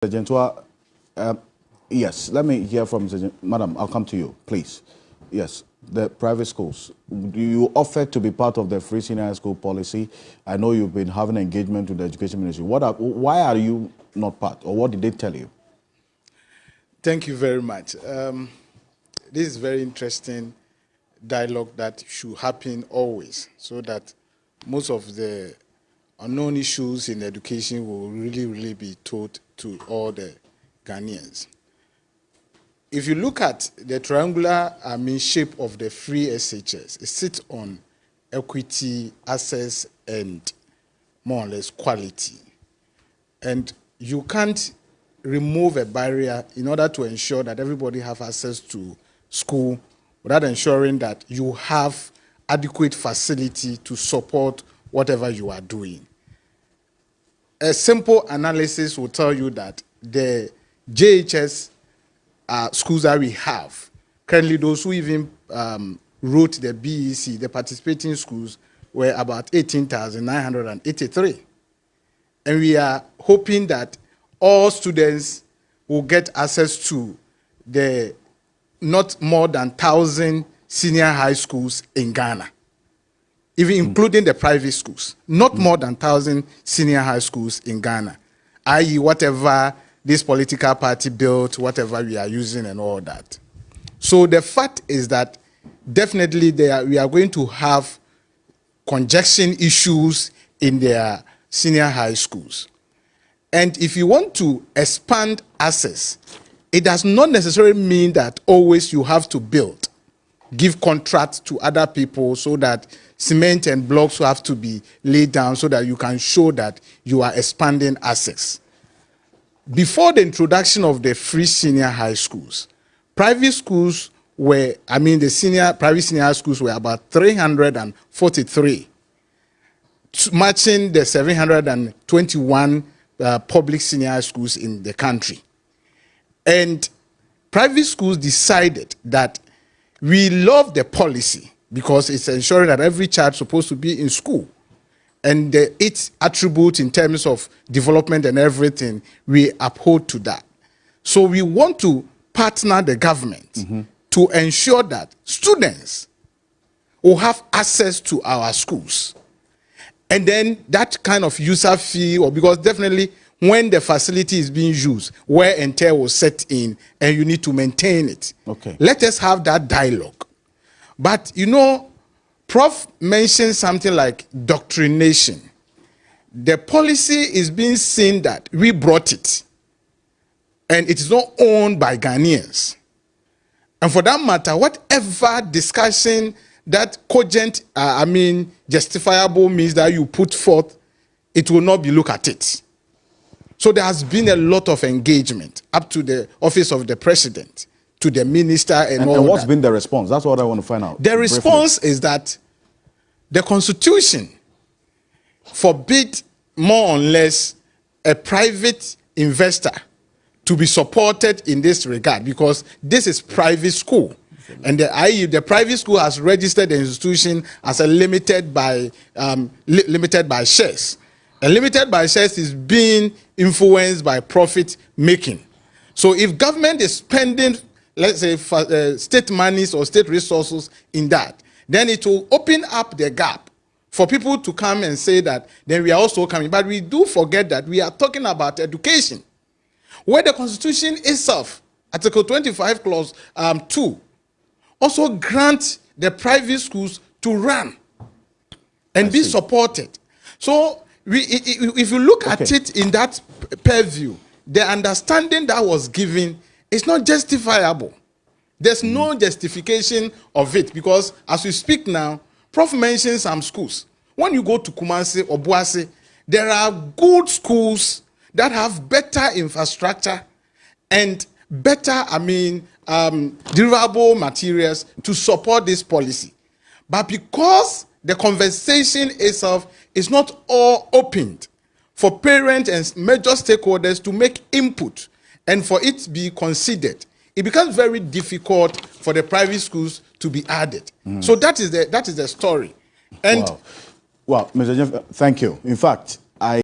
Gentua, yes, let me hear from Madam. I'll come to you, please. Yes, the private schools. Do you offer to be part of the free senior high school policy? I know you've been having engagement with the education ministry. Why are you not part, or what did they tell you? Thank you very much. This is very interesting dialogue that should happen always, so that most of the unknown issues in education will really be told to all the Ghanaians. If you look at the triangular shape of the free SHS, it sits on equity, access, and more or less quality. And you can't remove a barrier in order to ensure that everybody have access to school without ensuring that you have adequate facility to support whatever you are doing. A simple analysis will tell you that the JHS schools that we have, currently those who even wrote the BEC, the participating schools, were about 18,983. And we are hoping that all students will get access to the not more than 1,000 senior high schools in Ghana, even including the private schools. Not more than 1,000 senior high schools in Ghana, i.e. whatever this political party built, whatever we are using and all that. So the fact is that definitely we are going to have congestion issues in their senior high schools. And if you want to expand access, it does not necessarily mean that always you have to build, give contracts to other people so that cement and blocks have to be laid down so that you can show that you are expanding access. Before the introduction of the free senior high schools, private schools were, the private senior high schools were about 343, matching the 721 public senior high schools in the country. And private schools decided that we love the policy because it's ensuring that every child is supposed to be in school. And its attributes in terms of development and everything, we uphold to that. So we want to partner the government to ensure that students will have access to our schools. And then that kind of user fee, or because definitely when the facility is being used, wear and tear will set in and you need to maintain it. Okay. Let us have that dialogue. But you know, Prof mentioned something like doctrination. The policy is being seen that we brought it and it is not owned by Ghanaians. And for that matter, whatever discussion that cogent, justifiable means that you put forth, it will not be looked at it. So there has been a lot of engagement up to the office of the president, to the minister and all that. And what's been the response? That's what I want to find out. The response is that the Constitution forbid more or less a private investor to be supported in this regard because this is private school. And the private school has registered the institution as a limited by shares. And limited by shares is being influenced by profit making. So if government is spending, let's say, state monies or state resources in that, then it will open up the gap for people to come and say that then we are also coming. But we do forget that we are talking about education, where the Constitution itself, Article 25, Clause 2, also grants the private schools to run and be supported. So if you look at it in that purview, the understanding that was given is not justifiable. There's no justification of it because as we speak now, Prof mentioned some schools. When you go to Kumasi or Boase, there are good schools that have better infrastructure and better, durable materials to support this policy. But because the conversation itself is not all opened for parents and major stakeholders to make input and for it to be considered, it becomes very difficult for the private schools to be added. So that is the story. And wow, Mr. Jeff, thank you. In fact,